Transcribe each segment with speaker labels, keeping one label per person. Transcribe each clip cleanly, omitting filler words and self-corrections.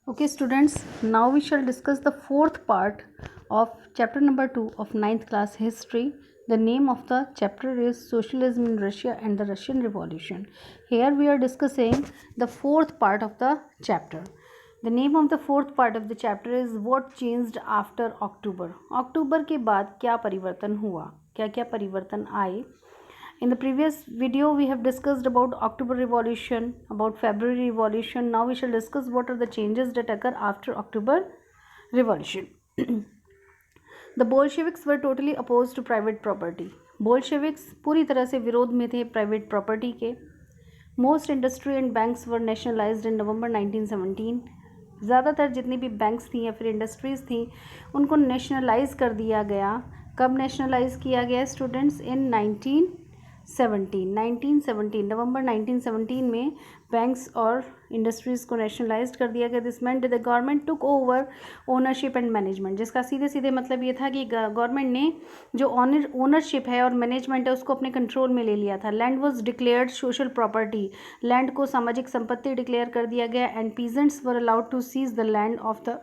Speaker 1: Okay, students, now we shall discuss the fourth part of chapter number 2 of ninth class history. The name of the chapter is Socialism in Russia and the Russian Revolution. Here we are discussing the fourth part of the chapter. The name of the fourth part of the chapter is What Changed After October. अक्टूबर के बाद क्या परिवर्तन हुआ, क्या क्या परिवर्तन आए. In the previous video we have discussed about October Revolution, about February Revolution. Now we shall discuss what are the changes that occur after October Revolution. The Bolsheviks were totally opposed to private property. Bolsheviks पूरी तरह से विरोध में थे private property के. Most industry and banks were nationalized in November 1917. ज़्यादातर जितनी भी बैंक्स थी या फिर इंडस्ट्रीज़ थी उनको नेशनलाइज कर दिया गया. कब नेशनलाइज किया गया स्टूडेंट्स? इन 1917 नवंबर 1917 में बैंक्स और इंडस्ट्रीज़ को नेशनलाइज कर दिया गया. This meant the government took over ownership and management, जिसका सीधे सीधे मतलब ये था कि गवर्नमेंट ने जो ओनरशिप है और मैनेजमेंट है उसको अपने कंट्रोल में ले लिया था. Land was declared social property, land को सामाजिक संपत्ति डिक्लेयर कर दिया गया. And peasants were allowed to seize the land of the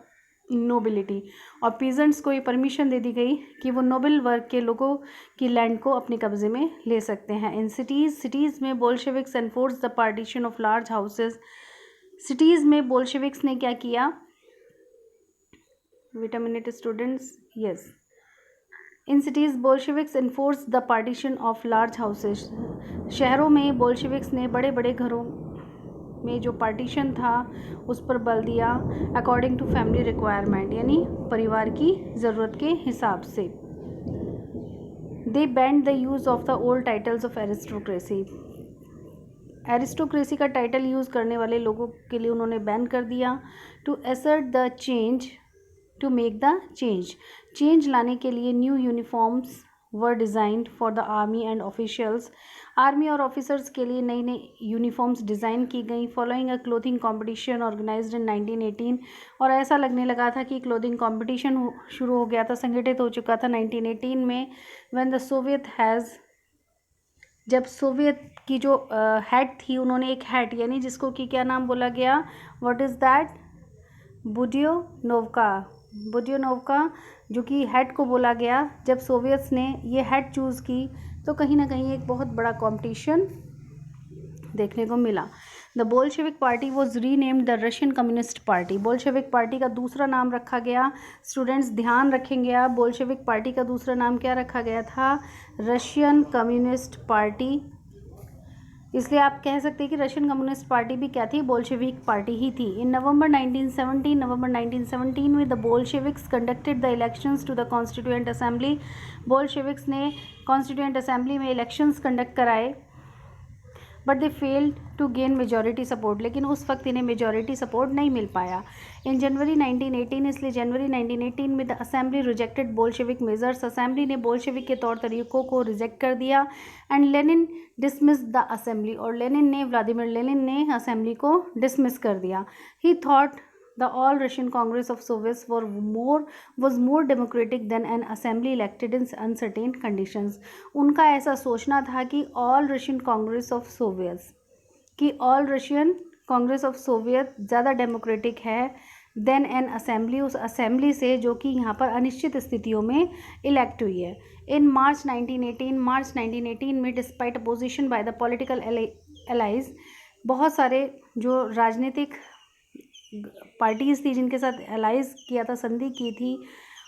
Speaker 1: nobility, और पीजेंट्स को ये परमिशन दे दी गई कि वो नोबल वर्ग के लोगों की लैंड को अपने कब्जे में ले सकते हैं. इन सिटीज़ में Bolsheviks enforce the partition of large houses. Cities में बोल्शेविक्स ने क्या किया? Wait a minute students. Yes, in cities Bolsheviks enforce the partition of large houses. शहरों में बोल्शेविक्स ने बड़े बड़े घरों में जो पार्टीशन था उस पर बल दिया. अकॉर्डिंग टू फैमिली रिक्वायरमेंट, यानी परिवार की ज़रूरत के हिसाब से. They banned the use of the old titles of aristocracy. Aristocracy का टाइटल यूज़ करने वाले लोगों के लिए उन्होंने बैन कर दिया. To assert the change, to make the change लाने के लिए new uniforms were designed for the army and officials. Army और ऑफिसर्स के लिए नई नई यूनिफॉर्म्स डिज़ाइन की गई. Following a clothing competition organised in 1918, और ऐसा लगने लगा था कि क्लोथिंग कंपटीशन शुरू हो गया था, संगठित हो चुका था 1918 में. व्हेन द सोवियत हैज़, जब सोवियत की जो हेड थी उन्होंने एक हेड, यानी जिसको कि क्या नाम बोला गया? What is that? बुडियोनोवका, जो कि हेड को बोला गया. जब सोवियट्स ने ये हेड चूज़ की तो कहीं ना कहीं एक बहुत बड़ा कंपटीशन देखने को मिला. The Bolshevik party was renamed the Russian communist party. Bolshevik party का दूसरा नाम रखा गया, स्टूडेंट्स ध्यान रखेंगे आप, बोल्शेविक पार्टी का दूसरा नाम क्या रखा गया था? Russian communist party. इसलिए आप कह सकते हैं कि रशियन कम्युनिस्ट पार्टी भी क्या थी? बोल्शेविक पार्टी ही थी. इन नवंबर 1917 में the Bolsheviks conducted the elections to the constituent assembly. Bolsheviks ने कॉन्स्टिट्यूएंट असेंबली में इलेक्शंस कंडक्ट कराए. But they failed to gain majority support, लेकिन उस वक्त इन्हें मेजॉरिटी सपोर्ट नहीं मिल पाया. इन जनवरी 1918, इसलिए जनवरी 1918 में the assembly rejected Bolshevik measures. Assembly ने बोल्शेविक के तौर तरीकों को रिजेक्ट कर दिया. And Lenin dismiss the assembly, और व्लादिमीर लेनिन ने असेंबली को डिसमिस कर दिया. ही thought The All Russian Congress of Soviets was more democratic than an assembly elected in uncertain conditions. उनका ऐसा सोचना था कि All Russian Congress of Soviets ज़्यादा डेमोक्रेटिक है देन एन असेंबली, उस असेंबली से जो कि यहाँ पर अनिश्चित स्थितियों में इलेक्ट हुई है. इन मार्च 1918 में despite opposition by the political allies, बहुत सारे जो राजनीतिक पार्टीज़ थी जिनके साथ एलाइज किया था, संधि की थी,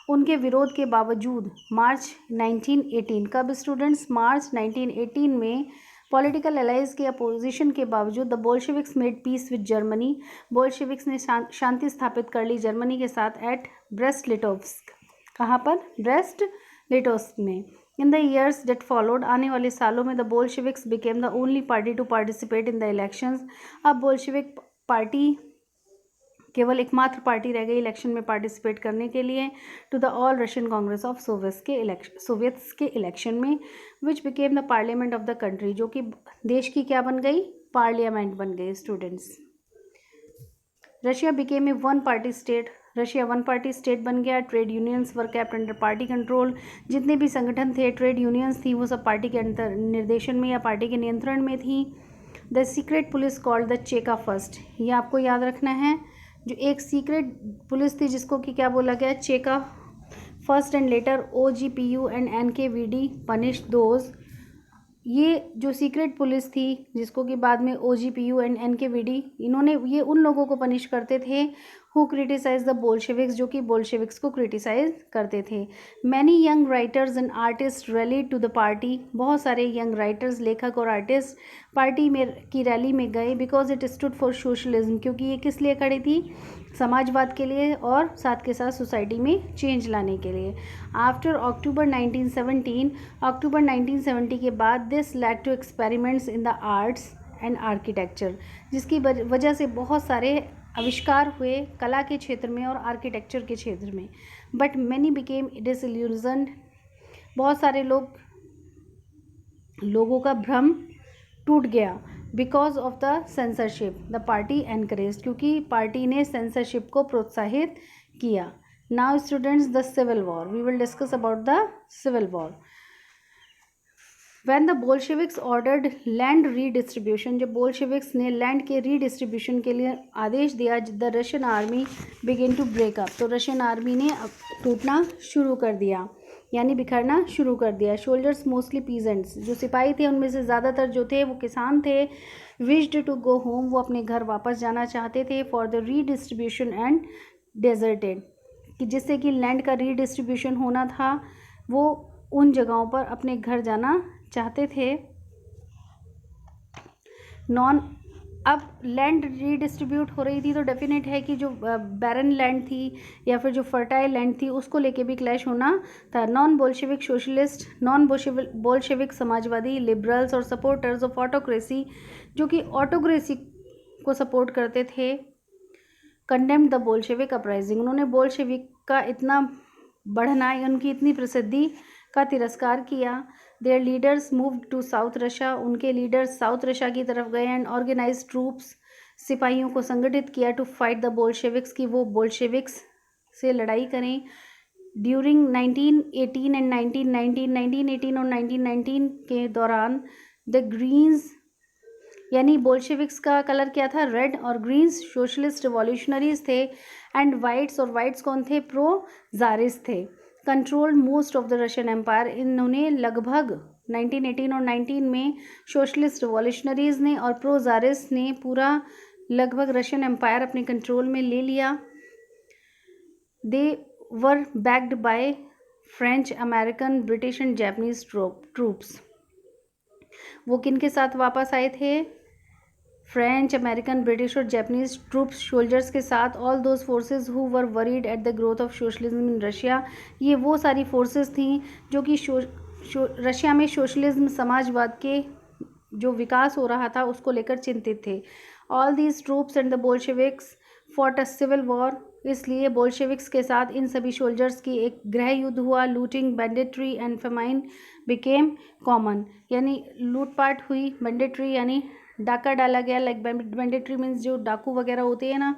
Speaker 1: उनके विरोध के बावजूद मार्च 1918, कब स्टूडेंट्स? मार्च 1918 में पॉलिटिकल एलाइज के अपोजिशन के बावजूद the Bolsheviks made peace with Germany. Bolsheviks ने शांति स्थापित कर ली जर्मनी के साथ एट ब्रेस्ट लिटोव्स्क. कहाँ पर? ब्रेस्ट लिटोव्स्क में. In the years that followed, आने वाले सालों में the Bolsheviks became the only party to participate in the elections. अब बोल्शेविक पार्टी केवल एकमात्र पार्टी रह गई इलेक्शन में पार्टिसिपेट करने के लिए. To the All Russian Congress of Soviets के इलेक्शन में, which became the parliament of the country, जो कि देश की क्या बन गई? पार्लियामेंट बन गई. Students, Russia became a one party state. Russia one party state बन गया. ट्रेड यूनियंस वर कैप्ट अंडर पार्टी कंट्रोल. जितने भी संगठन थे, ट्रेड यूनियंस थी, वो सब पार्टी के अंतर निर्देशन में या पार्टी के नियंत्रण में थी. The secret police called the Cheka first, ये आपको याद रखना है. जो एक सीक्रेट पुलिस थी जिसको कि क्या बोला गया, Cheka first and later OGPU and NKVD punish those. ये जो सीक्रेट पुलिस थी जिसको कि बाद में OGPU एंड NKVD, इन्होंने ये उन लोगों को पनिश करते थे हु क्रिटिसाइज द बोल्शेविक्स, जो कि बोल्शेविक्स को क्रिटिसाइज करते थे। Many young writers and artist rally to the party, बहुत सारे यंग राइटर्स, लेखक और आर्टिस्ट पार्टी में की रैली में गए, because it stood for socialism, क्योंकि ये किस लिए खड़ी थी, समाजवाद के लिए और साथ के साथ सोसाइटी में चेंज लाने के लिए। आफ्टर अक्टूबर 1970 के बाद this led to experiments in the arts and architecture, जिसकी वजह से बहुत सारे आविष्कार हुए कला के क्षेत्र में और आर्किटेक्चर के क्षेत्र में। बट मैनी बिकेम डिसइल्यूजन्ड, बहुत सारे लोगों का भ्रम टूट गया, because of the censorship the party encourage, क्योंकि पार्टी ने सेंसरशिप को प्रोत्साहित किया। Now students, the civil war, we will discuss about the civil war. When the Bolsheviks ordered land redistribution, जब बोल्शेविक्स ने लैंड के रीडिस्ट्रीब्यूशन के लिए आदेश दिया, the Russian army begin to break up, तो रशियन आर्मी ने टूटना शुरू कर दिया, यानी बिखरना शुरू कर दिया। सोल्जर्स मोस्टली पीजेंट्स, जो सिपाही थे उनमें से ज़्यादातर जो थे वो किसान थे, विश्ड टू गो होम, वो अपने घर वापस जाना चाहते थे, for the redistribution and deserted, कि जिससे कि लैंड का रीडिस्ट्रीब्यूशन होना था, वो उन जगहों पर अपने घर जाना चाहते थे। अब लैंड रीडिस्ट्रीब्यूट हो रही थी तो डेफिनेट है कि जो बैरन लैंड थी या फिर जो फर्टाइल लैंड थी उसको लेके भी क्लैश होना था। Non Bolshevik socialist, non Bolshevik समाजवादी, लिबरल्स और सपोर्टर्स ऑफ ऑटोक्रेसी, जो कि ऑटोक्रेसी को सपोर्ट करते थे, कंडेम्ड द बोल्शेविक अपराइजिंग, उन्होंने बोल्शेविक का इतना बढ़ना, उनकी इतनी प्रसिद्धि का तिरस्कार किया। Their leaders moved to south Russia, उनके लीडर्स साउथ रशिया की तरफ गए, एंड ऑर्गेनाइज ट्रूप्स, सिपाहियों को संगठित किया, टू फाइट द बोल्शेविक्स, की वो बोल्शेविक्स से लड़ाई करें। ड्यूरिंग 1918 एंड 1918 और 1919 के दौरान द ग्रीन्स, यानी बोल्शेविक्स का कलर क्या था, रेड, और ग्रीन्स सोशलिस्ट रिवॉल्यूशनरीज थे, एंड वाइट्स, और वाइट्स कौन थे, प्रो जारिस्ट थे, control most of the Russian empire. इन्होंने लगभग 1918 और 19 में सोशलिस्ट रिवॉल्यूशनरीज ने और प्रो जारिस्ट ने पूरा लगभग रशियन एम्पायर अपने कंट्रोल में ले लिया। They were backed by French, American, British and Japanese troops. वो किन के साथ वापस आए थे, फ्रेंच, अमेरिकन, ब्रिटिश और जापानीज ट्रूप्स, सोल्जर्स के साथ। All those forces who were worried at the growth of socialism in Russia, ये वो सारी फोर्सेस थी जो कि रशिया में सोशलिज्म, समाजवाद के जो विकास हो रहा था उसको लेकर चिंतित थे। All these troops and the Bolsheviks fought a civil war, इसलिए बोल्शेविक्स के साथ इन सभी सोल्जर्स की एक गृह युद्ध हुआ। Looting, banditry and famine became common, यानी लूटपाट हुई, बैंडेट्री यानी डाका डाला गया, लाइक बैंडेट्री मीन्स जो डाकू वगैरह होते हैं ना,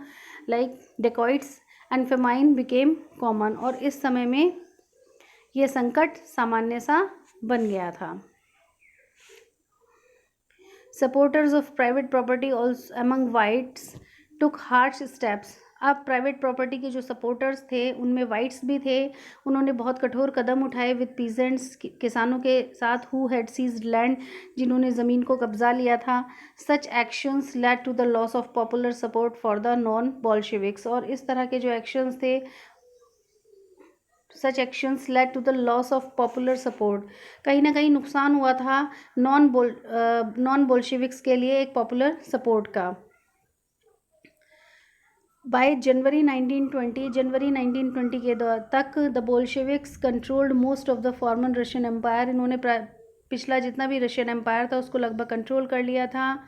Speaker 1: like dacoits, and famine became common, और इस समय में ये संकट सामान्य सा बन गया था। Supporters of private property also among whites took harsh steps, अब प्राइवेट प्रॉपर्टी के जो सपोर्टर्स थे उनमें वाइट्स भी थे, उन्होंने बहुत कठोर कदम उठाए विद पीजेंट्स, किसानों के साथ, हु हैड सीज्ड लैंड, जिन्होंने ज़मीन को कब्जा लिया था। Such actions led to the loss of popular support for the non Bolsheviks, और इस तरह के जो एक्शंस थे, such actions led to the loss of popular support, कहीं ना कहीं नुकसान हुआ था नॉन बोल्शेविक्स के लिए एक पॉपुलर सपोर्ट का। बाय जनवरी 1920 के तक the Bolsheviks controlled most of the former Russian empire, इन्होंने पिछला जितना भी रशियन एम्पायर था उसको लगभग कंट्रोल कर लिया था।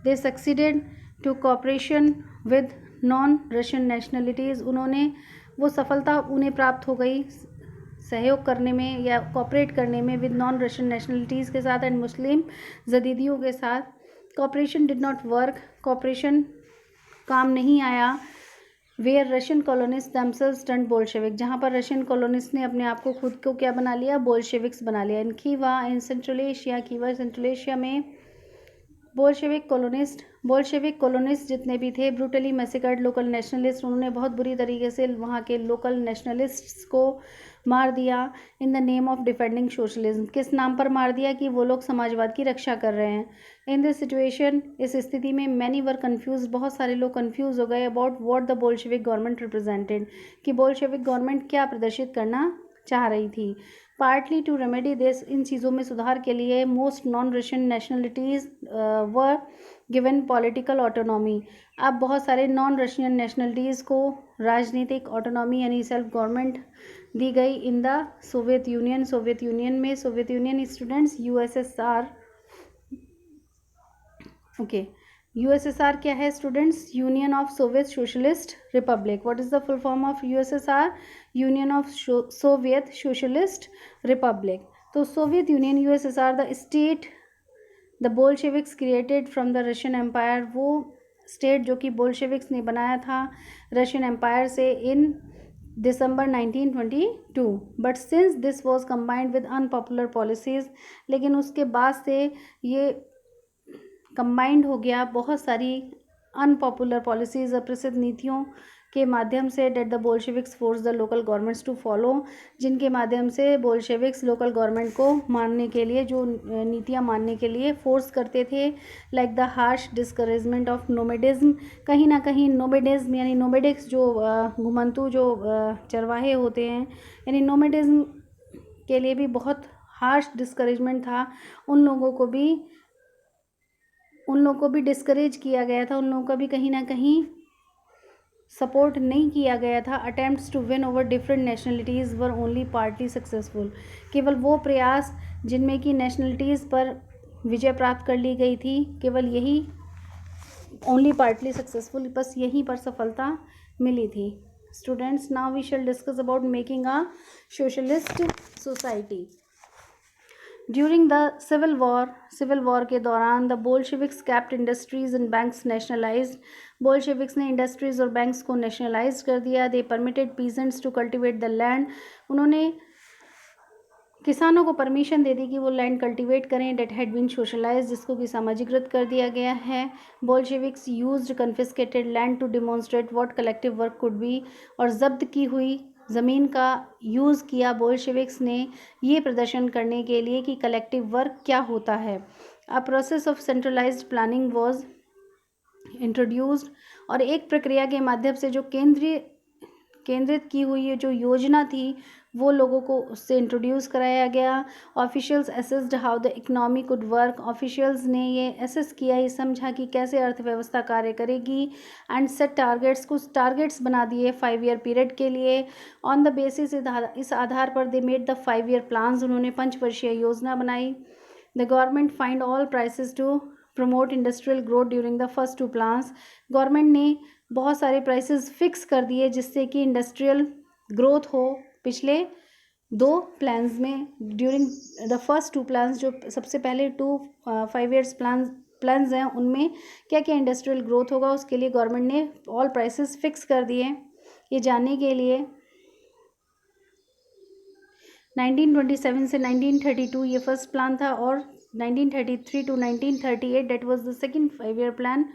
Speaker 1: They succeeded to cooperation with non Russian nationalities, उन्होंने वो सफलता उन्हें प्राप्त हो गई सहयोग करने में या कॉपरेट करने में विद नॉन रशियन नेशनलिटीज़ के साथ एंड मुस्लिम जदीदियों के साथ। Cooperation did not work, cooperation काम नहीं आया। Where Russian colonists themselves turned Bolshevik, जहाँ पर रशियन कॉलोनिस्ट ने अपने आप को खुद को क्या बना लिया, बोल्शेविक्स बना लिया। In Khiva in Central Asia, Khiva Central Asia में बोल्शेविक कॉलोनिस्ट बोल्शेविक कॉलोनिस्ट जितने भी थे ब्रूटली मैसेकर्ड लोकल नेशनलिस्ट, उन्होंने बहुत बुरी तरीके से वहाँ के लोकल नेशनलिस्ट्स को मार दिया in the name of defending socialism. किस नाम पर मार दिया? कि वो लोग समाजवाद की रक्षा कर रहे हैं। इन दिस सिचुएशन, इस स्थिति में मैनी वर कन्फ्यूज, बहुत सारे लोग कन्फ्यूज हो गए about what the Bolshevik government represented, कि बोल्शेविक गवर्नमेंट क्या प्रदर्शित करना चाह रही थी। पार्टली टू रेमेडी दिस, इन चीज़ों में सुधार के लिए most non Russian nationalities were given political autonomy. अब बहुत सारे नॉन रशियन नेशनलिटीज़ को राजनीतिक ऑटोनॉमी यानी सेल्फ गवर्नमेंट दी गई in the Soviet Union. Soviet Union में, Soviet Union students USSR, okay, USSR क्या है students? Union of Soviet Socialist Republic. What is the full form of USSR? Union of Soviet Socialist Republic. तो Soviet Union, USSR, the state the Bolsheviks created from the Russian Empire, वो state जो कि Bolsheviks ने बनाया था Russian Empire से in December 1922। But since this was combined with unpopular policies, लेकिन उसके बाद से ये कंबाइंड हो गया बहुत सारी अनपॉपुलर पॉलिसीज़, अप्रसिद्ध नीतियों के माध्यम से, that the Bolsheviks force the local governments to follow, जिनके माध्यम से बोल्शेविक्स लोकल गवर्नमेंट को मानने के लिए, जो नीतियां मानने के लिए फोर्स करते थे। Like the harsh discouragement of nomadism, कहीं ना कहीं नोमेडिज्म यानी नोमेडिक्स जो घुमंतु जो चरवाहे होते हैं, यानी नोमेडिज्म के लिए भी बहुत हार्श डिस्करेजमेंट था। उन लोगों को भी डिस्करेज किया गया था, उन लोगों का भी कहीं ना कहीं सपोर्ट नहीं किया गया था। Attempts to win over different nationalities were only partly successful, केवल वो प्रयास जिनमें कि नेशनलिटीज़ पर विजय प्राप्त कर ली गई थी, केवल यही ओनली पार्टली सक्सेसफुल, बस यहीं पर सफलता मिली थी। Students, now we shall discuss about making a socialist society. During the civil war के दौरान the Bolsheviks kept industries and banks nationalised, Bolsheviks ने इंडस्ट्रीज और बैंक्स को नेशनलाइज कर दिया। They permitted peasants to cultivate the land, उन्होंने किसानों को परमिशन दे दी कि वो लैंड कल्टीवेट करें। डेट हैड बीन सोशलाइज, जिसको कि सामाजिकृत कर दिया गया है। Bolsheviks used confiscated land to demonstrate what collective work could be, और जब्त की हुई ज़मीन का यूज़ किया बोल्शेविक्स ने ये प्रदर्शन करने के लिए कि कलेक्टिव वर्क क्या होता है। A process of centralised planning was introduced, और एक प्रक्रिया के माध्यम से जो केंद्रित की हुई ये जो योजना थी वो लोगों को उससे इंट्रोड्यूस कराया गया। Officials assessed how the economy could work, officials ने ये असेस किया, ये समझा कि कैसे अर्थव्यवस्था कार्य करेगी। एंड सेट टारगेट्स, कुछ टारगेट्स बना दिए 5 ईयर पीरियड के लिए। ऑन द बेसिस, इस आधार पर they made the 5 year plans, उन्होंने 5 वर्षीय योजना बनाई। The government find all prices to promote industrial growth during the first 2 plans, government ने बहुत सारे प्राइसेस फिक्स कर दिए जिससे कि इंडस्ट्रियल ग्रोथ हो पिछले 2 प्लान्स में। ड्यूरिंग द फर्स्ट 2 प्लान्स, जो सबसे पहले 5 ईयर्स प्लान्स हैं, उनमें क्या क्या इंडस्ट्रियल ग्रोथ होगा उसके लिए गवर्नमेंट ने ऑल प्राइसेस फिक्स कर दिए। ये जानने के लिए 1927 से 1932 ये फर्स्ट प्लान था, और 1933 to 1938 that was the second 5 year plan.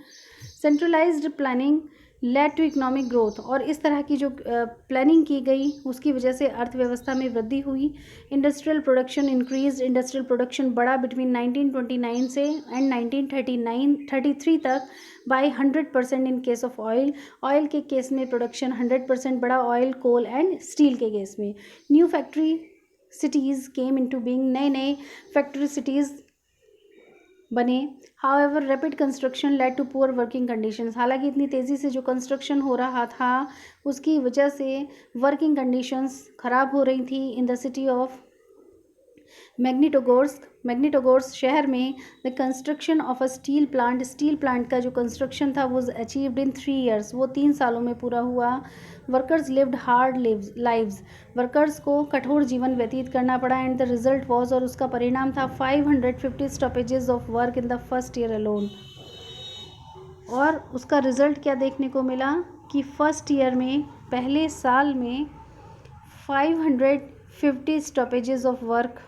Speaker 1: Centralised planning led to economic growth, और इस तरह की जो प्लानिंग की गई उसकी वजह से अर्थव्यवस्था में वृद्धि हुई। Industrial production increase, industrial production बढ़ा बिटवीन 1929 से एंड 1933 तक by 100% in case of oil, oil के केस में प्रोडक्शन 100% बढ़ा, ऑयल, कोल एंड स्टील के केस में। New factory cities came into being, नए नए फैक्ट्री सिटीज़ बने। However rapid construction led to poor working conditions, हालांकि इतनी तेज़ी से जो कंस्ट्रक्शन हो रहा था उसकी वजह से वर्किंग कंडीशंस ख़राब हो रही थी। इन द सिटी ऑफ मैग्निटोगोर्स्क शहर में the construction of a steel plant का जो कंस्ट्रक्शन था वो अचीव्ड इन 3 ईयर्स, वो 3 सालों में पूरा हुआ। Workers lived hard lives, workers को कठोर जीवन व्यतीत करना पड़ा। एंड द रिजल्ट वॉज, और उसका परिणाम था 550 stoppages of work in the first year alone. और उसका रिजल्ट क्या देखने को मिला कि फर्स्ट ईयर में, पहले साल में 550 स्टॉपेजेस ऑफ वर्क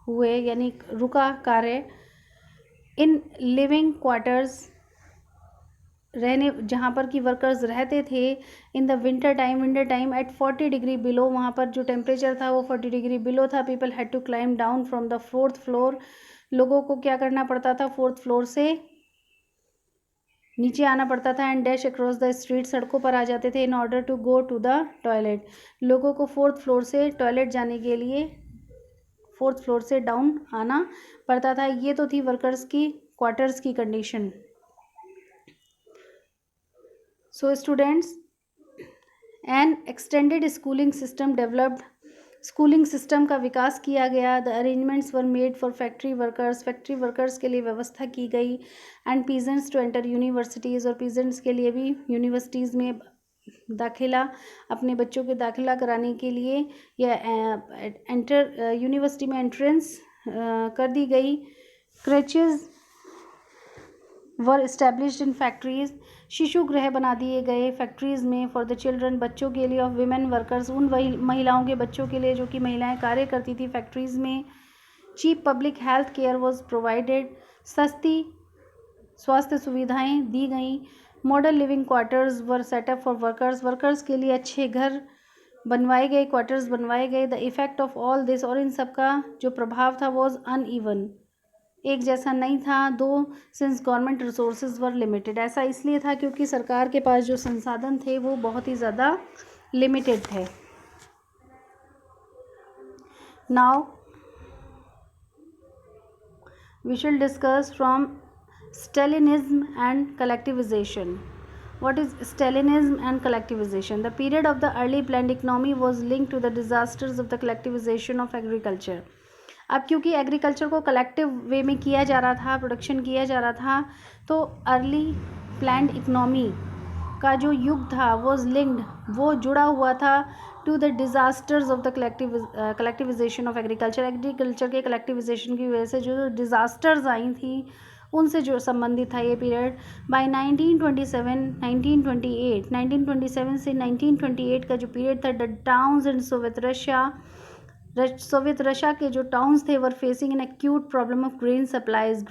Speaker 1: हुए, यानी रुका कार्य। इन लिविंग क्वार्टर्स जहाँ पर कि वर्कर्स रहते थे in the winter time at 40 degree below, वहाँ पर जो टेम्परेचर था वो 40 डिग्री बिलो था। People had to climb down from the 4th floor, लोगों को क्या करना पड़ता था, 4th फ्लोर से नीचे आना पड़ता था। And dash across the street, सड़कों पर आ जाते थे in order to go to the toilet, लोगों को 4th फ्लोर से टॉयलेट जाने के लिए 4th फ्लोर से डाउन आना पड़ता था। ये तो थी वर्कर्स की क्वार्टर्स की condition. So students, an extended schooling system developed, schooling system का विकास किया गया। The arrangements were made for factory workers के लिए व्यवस्था की गई। And peasants to enter universities, और पीजेंट्स के लिए भी यूनिवर्सिटीज़ में दाखिला, अपने बच्चों के दाखिला कराने के लिए या एंटर यूनिवर्सिटी में एंट्रेंस कर दी गई। क्रेचेज वर इस्टेब्लिश्ड इन फैक्ट्रीज, शिशु गृह बना दिए गए फैक्ट्रीज़ में फॉर द चिल्ड्रन, बच्चों के लिए। ऑफ वीमेन वर्कर्स, उन वही महिलाओं के बच्चों के लिए जो कि महिलाएं कार्य करती थी फैक्ट्रीज़ में। Cheap public health care was provided, सस्ती स्वास्थ्य सुविधाएं दी गई। Model living quarters were set up for workers के लिए अच्छे घर बनवाए गए, क्वार्टर्स बनवाए गए। The effect of all this, और इन सब का जो प्रभाव था वॉज अनइवन, एक जैसा नहीं था। दो सिंस गवर्नमेंट रिसोर्सेज वर लिमिटेड, ऐसा इसलिए था क्योंकि सरकार के पास जो संसाधन थे वो बहुत ही ज़्यादा लिमिटेड थे। Now we shall discuss from Stalinism and collectivisation. What is Stalinism and collectivization? The period of the early planned economy was linked to the disasters of the collectivization of agriculture. अब क्योंकि agriculture को collective वे में किया जा रहा था, production किया जा रहा था, तो अर्ली प्लान्ड इकनॉमी का जो युग था वॉज लिंक्ड, वो जुड़ा हुआ था to the disasters of the collectivisation of agriculture के कलेक्टिविजेशन की वजह से जो डिज़ास्टर्स आई थी उनसे जो संबंधित था ये पीरियड। बाय 1927 से 1928 का जो पीरियड था, the towns in Soviet Russia के जो टाउन्स थे were facing an acute problem of grain supplies,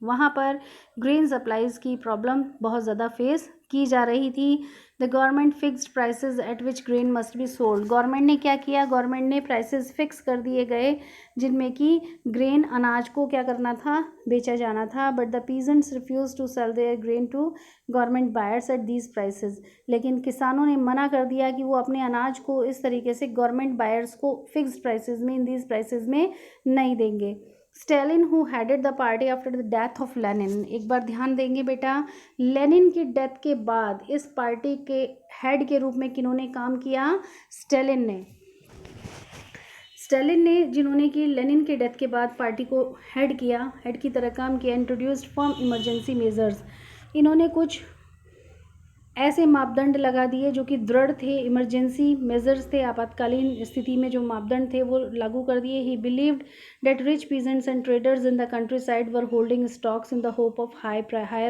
Speaker 1: वहाँ पर ग्रेन सप्लाईज की प्रॉब्लम बहुत ज़्यादा फेस की जा रही थी। The government fixed prices eight which grain must be sold, government ने क्या किया, गवर्नमेंट ने प्राइसेस फिक्स कर दिए गए जिनमें कि ग्रेन अनाज को क्या करना था, बेचा जाना था। But the peasants refuse to sell their grain to government buyers at these prices, लेकिन किसानों ने मना कर दिया कि वो अपने अनाज को इस तरीके से गवर्नमेंट बायर्स को फिक्स्ड प्राइसेस में, इन दीज प्राइसेस में नहीं देंगे। Stalin who headed the party after the death of Lenin, एक बार ध्यान देंगे बेटा, लेनिन की डेथ के बाद इस पार्टी के हेड के रूप में किन्होंने काम किया, स्टेलिन ने जिन्होंने कि लेनिन के डेथ के बाद पार्टी को हेड किया, हेड की तरह काम किया। इंट्रोड्यूस्ड फॉर्म इमरजेंसी मेजर्स, इन्होंने कुछ ऐसे मापदंड लगा दिए जो कि दृढ़ थे, इमरजेंसी मेजर्स थे, आपातकालीन स्थिति में जो मापदंड थे वो लागू कर दिए। He believed that rich peasants and traders in the countryside were holding stocks in the hope of higher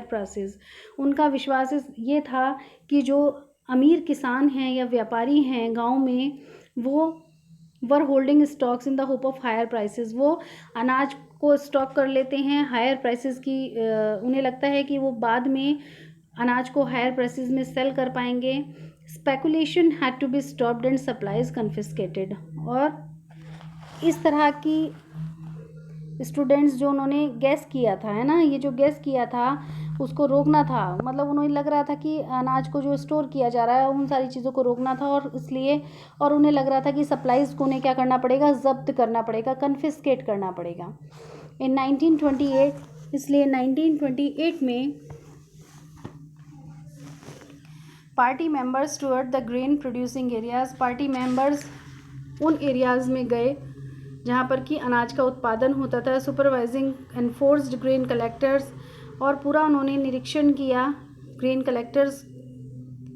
Speaker 1: prices, उनका विश्वास ये था कि जो अमीर किसान हैं या व्यापारी हैं गाँव में, वो were holding stocks in the hope of higher prices, वो अनाज को स्टॉक कर लेते हैं हायर प्राइसेस की, उन्हें लगता है कि वो बाद में अनाज को हायर प्राइसेस में सेल कर पाएंगे। Speculation had to be stopped and supplies confiscated, और इस तरह की स्टूडेंट्स जो उन्होंने गैस किया था, है ना, ये जो गैस किया था उसको रोकना था, मतलब उन्हें लग रहा था कि अनाज को जो स्टोर किया जा रहा है उन सारी चीज़ों को रोकना था, और इसलिए और उन्हें लग रहा था कि सप्लाईज को उन्हें क्या करना पड़ेगा, जब्त करना पड़ेगा, कन्फिस्केट करना पड़ेगा। इन 1928, इसलिए 1928 में party members toward the grain producing areas, party members उन एरियाज़ में गए जहाँ पर कि अनाज का उत्पादन होता था। सुपरवाइजिंग एनफोर्स्ड ग्रेन कलेक्टर्स, और पूरा उन्होंने निरीक्षण किया, ग्रेन कलेक्टर्स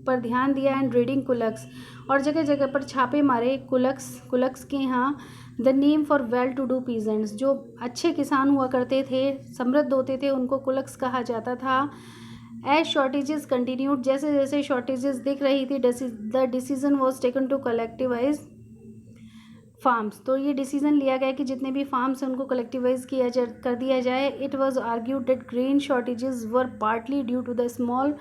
Speaker 1: पर ध्यान दिया। एंड रीडिंग कुलक्स, और जगह जगह पर छापे मारे कुलक्स के यहाँ the name for well to do peasants, जो अच्छे किसान हुआ करते थे, समृद्ध होते थे, उनको कुलक्स कहा जाता था। एज शॉर्टेजेस कंटिन्यूड, जैसे जैसे शॉर्टेजेस दिख रही थी, the decision was taken to collectivise farms. तो ये डिसीजन लिया गया कि जितने भी फार्म्स हैं उनको कलेक्टिवाइज कर दिया जाए। It was argued that grain shortages were partly due to the small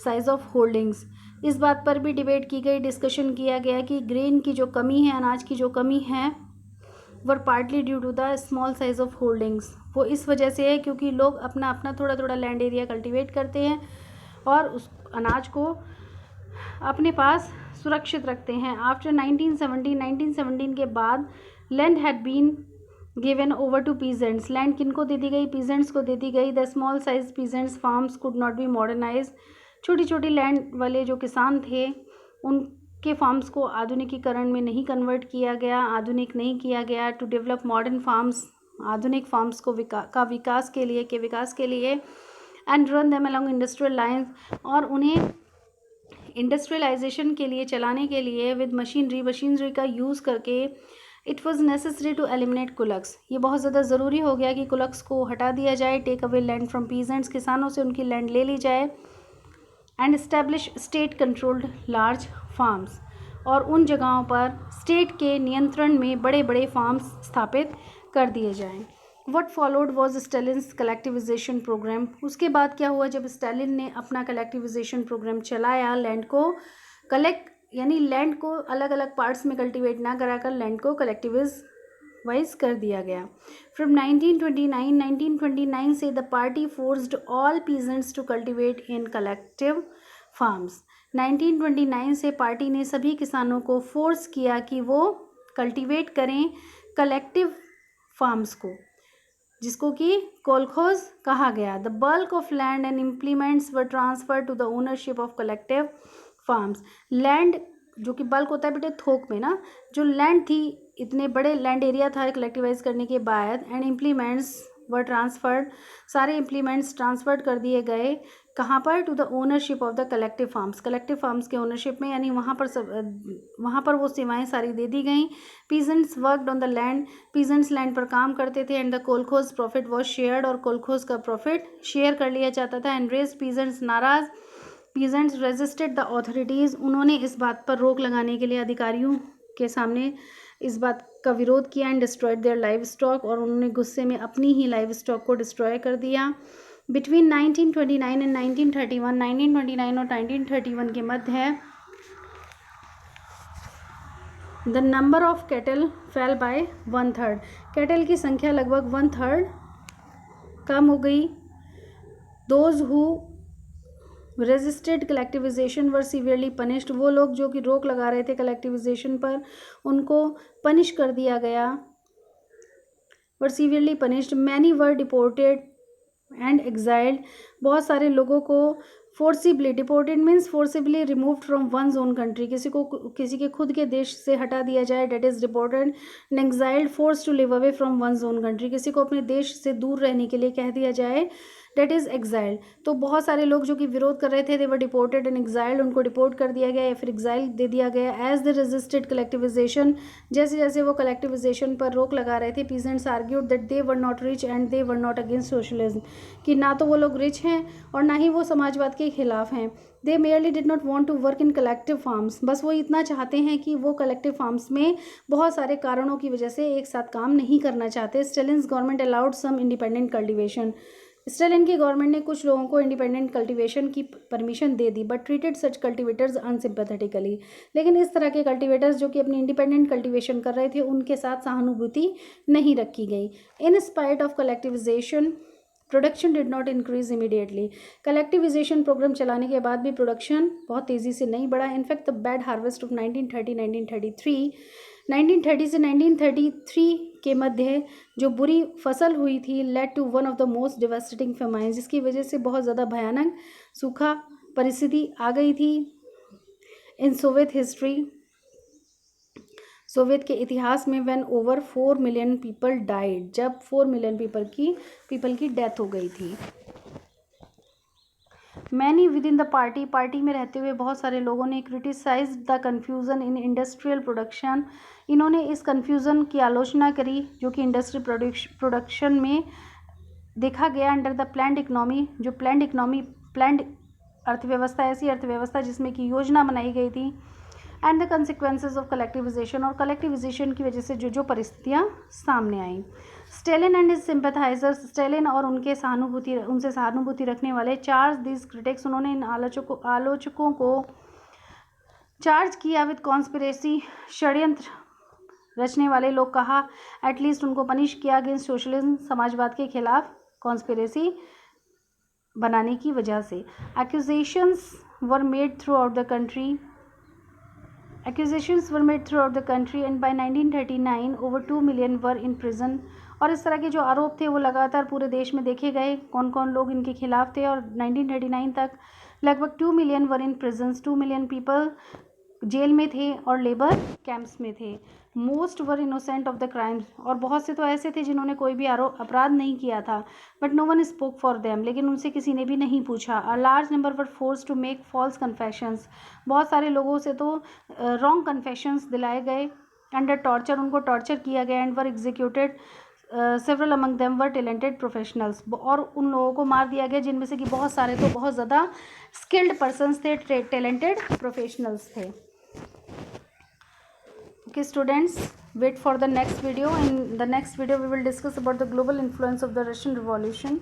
Speaker 1: size of holdings. इस बात पर भी डिबेट की गई, डिस्कशन किया गया कि ग्रेन की जो कमी है, अनाज की जो कमी है, were partly due to the small size of holdings. वो इस वजह से है क्योंकि लोग अपना अपना थोड़ा थोड़ा लैंड एरिया कल्टिवेट करते हैं और उस अनाज को अपने पास सुरक्षित रखते हैं। आफ्टर 1917 के बाद land had been given over to peasants. Land किनको दे दी गई? पीजेंट्स को दे दी गई। The small size peasants farms could not be modernise. छोटी छोटी लैंड वाले जो किसान थे उनके फार्म्स को आधुनिकीकरण में नहीं कन्वर्ट किया गया, आधुनिक नहीं किया गया। टू डेवलप मॉडर्न फार्म्स, आधुनिक फार्म्स को विकास के लिए and run them along industrial lines, और उन्हें इंडस्ट्रियलाइजेशन के लिए चलाने के लिए विद मशीनरी का यूज़ करके it was necessary to eliminate kulaks. ये बहुत ज़्यादा ज़रूरी हो गया कि कुलक्स को हटा दिया जाए। Take away land from peasants, किसानों से उनकी लैंड ले ली जाए। And establish state controlled large farms, और उन जगहों पर स्टेट के नियंत्रण में बड़े बड़े फार्म्स स्थापित कर दिए जाएं। What followed was Stalin's collectivisation programme. उसके बाद क्या हुआ? जब स्टालिन ने अपना कलेक्टिविजेशन प्रोग्राम चलाया, लैंड को कलेक्ट यानी लैंड को अलग अलग पार्ट्स में कल्टिवेट ना कराकर लैंड को कलेक्टिवाइज कर दिया गया। फ्रॉम 1929 से the party forced all peasants to cultivate in collective farms. 1929 से पार्टी ने सभी किसानों को फोर्स किया कि वो कल्टिवेट करें कलेक्टिव फार्म्स को, जिसको कि कोलखोज कहा गया। The bulk of land and implements were transfer to the ownership of collective farms. Land जो कि बल्क होता है बेटे थोक में ना, जो लैंड थी, इतने बड़े लैंड एरिया था कलेक्टिवाइज करने के बाद, एंड इम्प्लीमेंट्स वर ट्रांसफर्ड, सारे इम्प्लीमेंट्स ट्रांसफर्ड कर दिए गए कहाँ पर? To the ownership of the collective farms, collective farms के ओनरशिप में, यानी वहाँ पर वो सेवाएं सारी दे दी गई। Peasants worked on the land, peasants land पर काम करते थे। And the kolkhoz profit was shared, और कोलखोज का प्रॉफिट शेयर कर लिया जाता था। एंड रेज पीजेंट्स नाराज, पीजेंट्स रेजिस्टेड द ऑथोरिटीज़, उन्होंने इस बात पर रोक लगाने के लिए अधिकारियों के सामने इस बात का विरोध किया। And destroyed their livestock, और उन्होंने गुस्से में अपनी ही लाइव स्टॉक को डिस्ट्रॉय कर दिया। बिटवीन 1929 एंड 1931, 1929 और 1931 के मध्य है the number of cattle fell by 1/3। Cattle की संख्या लगभग 1/3 कम हो गई। Those who resisted collectivisation were severely punished, वो लोग जो कि रोक लगा रहे थे कलेक्टिविजेशन पर, उनको पनिश कर दिया गया। Were severely punished. Many were deported and exiled, बहुत सारे लोगों को forcibly, deported means forcibly removed from one's own country, किसी के खुद के देश से हटा दिया जाए, that is deported. And exiled, force to live away from one's own country, किसी को अपने देश से दूर रहने के लिए कह दिया जाए, डेट इज़ एग्जाइल्ड। तो बहुत सारे लोग जो कि विरोध कर रहे थे, दे वर डिपोर्टेड एंड एग्जाइल्ड, उनको डिपोर्ट कर दिया गया या फिर एग्जाइल दे दिया गया। एज द रेजिस्टेड कलेक्टिविजेशन, जैसे जैसे वो कलेक्टिविजेशन पर रोक लगा रहे थे, peasants argued that they were not rich and they were not against socialism, कि ना तो वो लोग रिच हैं और ना ही वो समाजवाद के खिलाफ हैं। They merely did not want to work in collective farms, बस वो इतना चाहते हैं कि वो कलेक्टिव फार्म्स में बहुत सारे कारणों की वजह से एक साथ काम नहीं करना चाहते। Stalin's government allowed some independent cultivation, Stalin की गवर्नमेंट ने कुछ लोगों को इंडिपेंडेंट कल्टीवेशन की परमिशन दे दी, but treated such cultivators unsympathetically, लेकिन इस तरह के कल्टीवेटर्स जो कि अपनी इंडिपेंडेंट कल्टीवेशन कर रहे थे उनके साथ सहानुभूति नहीं रखी गई। In spite of collectivisation production did not increase immediately, collectivisation programme चलाने के बाद भी प्रोडक्शन बहुत तेज़ी से नहीं बढ़ा। In fact the bad harvest of 1930 से 1933 के मध्य जो बुरी फसल हुई थी led to one of the most devastating famine, जिसकी वजह से बहुत ज़्यादा भयानक सूखा परिस्थिति आ गई थी। इन सोवियत हिस्ट्री, सोवियत के इतिहास में when over 4 million people died, जब 4 मिलियन पीपल की डेथ हो गई थी। Many within the party में रहते हुए बहुत सारे लोगों ने criticise the confusion in industrial production, इन्होंने इस कन्फ्यूज़न की आलोचना करी जो कि इंडस्ट्री प्रोडक्शन में देखा गया अंडर द प्लान्ड इकनॉमी, जो प्लान्ड अर्थव्यवस्था, ऐसी अर्थव्यवस्था जिसमें कि योजना बनाई गई थी। एंड द कंसिक्वेंसेज ऑफ कलेक्टिविजेशन, और कलेक्टिविजेशन की वजह से जो जो परिस्थितियाँ सामने आईं। स्टेलिन एंड हिज सिंपैथाइजर्स, स्टेलिन और उनसे सहानुभूति रखने वाले, चार्ज दिस क्रिटिक्स, उन्होंने इन आलोचकों को चार्ज किया विद कॉन्स्पिरेसी, षड्यंत्र रचने वाले लोग कहा, एटलीस्ट उनको पनिश किया अगेंस्ट सोशलिज्म, समाजवाद के खिलाफ कॉन्स्पिरेसी बनाने की वजह से। Accusations were made throughout the country and by 1939 over 2 million were in prison, और इस तरह के जो आरोप थे वो लगातार पूरे देश में देखे गए, कौन कौन लोग इनके खिलाफ थे, और 1939 तक लगभग 2 million were in prisons, 2 million people jail में थे और लेबर कैंप्स में थे। Most were innocent of the crimes, और बहुत से तो ऐसे थे जिन्होंने कोई भी अपराध नहीं किया था, but no one spoke for them, लेकिन उनसे किसी ने भी नहीं पूछा। A large number were force to make false confessions, बहुत सारे लोगों से तो रॉन्ग कन्फेशंस दिलाए गए, अंडर टॉर्चर, उनको टॉर्चर किया गया, and were executed several among them were talented professionals, और उन लोगों को मार दिया गया जिनमें से कि बहुत सारे तो बहुत ज़्यादा स्किल्ड पर्सन्स थे, टैलेंटेड प्रोफेशनल्स थे। Okay students, wait for the next video. In the next video we will discuss about the global influence of the Russian Revolution.